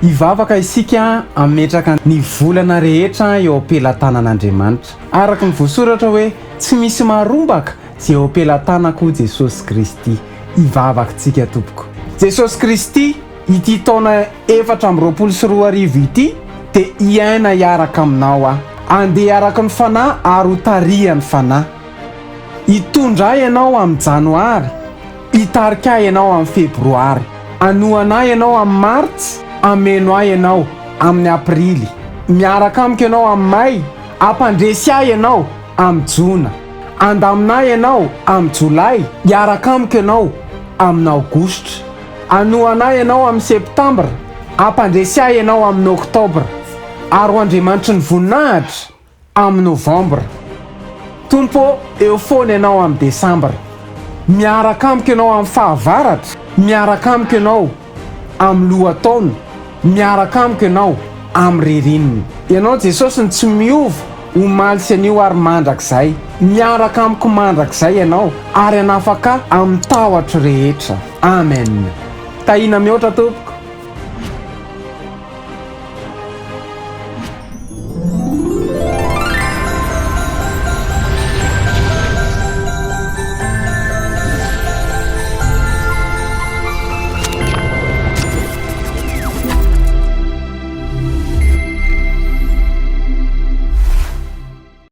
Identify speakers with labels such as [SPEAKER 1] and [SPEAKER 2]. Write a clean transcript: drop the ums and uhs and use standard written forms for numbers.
[SPEAKER 1] Hivavaka isika ametraka ny volana rehetra eo am-pelantanan'Andriamanitra. Araka ny voasoratra hoe tsy misy marombaka izay eo am-pelantanako Jesosy Kristy. Hivavaka tsika tompoko. Jesosy Kristy ity taona 2024 ity dia hiaina hiaraka aminao aho. Andeha araka ny fanahy ary ho tarihan'ny fanahy. Hitondra ianao amin'ny janoary, hitarika ianao amin'ny febroary, anoana ianao amin'ny martsa, ameno ahy ianao amin'ny aprily, miaraka amiko ianao amin'ny may, ampandresy ahy ianao amin'ny jona, andamina ahy ianao amin'ny jolay, hiaraka amiko ianao amin'ny aogositra, anoana ahy ianao amin'ny septambra, ampandresy ahy ianao amin'ny oktobra, ary ho Andriamanitry ny voninahitra amin'ny novambra. Tompo, eo foana ianao amin'ny desambra, miaraka amiko ianao amin'ny fahavaratra, miaraka amiko ianao amin'ny lohataona, miaraka amiko ianao amin'ny ririnina. Ianao Jesosy ny tsy miova omaly sy anio ary mandrakizay, miaraka amiko mandrakizay ianao ary anafaka amin'ny tahotra rehetra. Amen. Tahina mihoatra tompoko.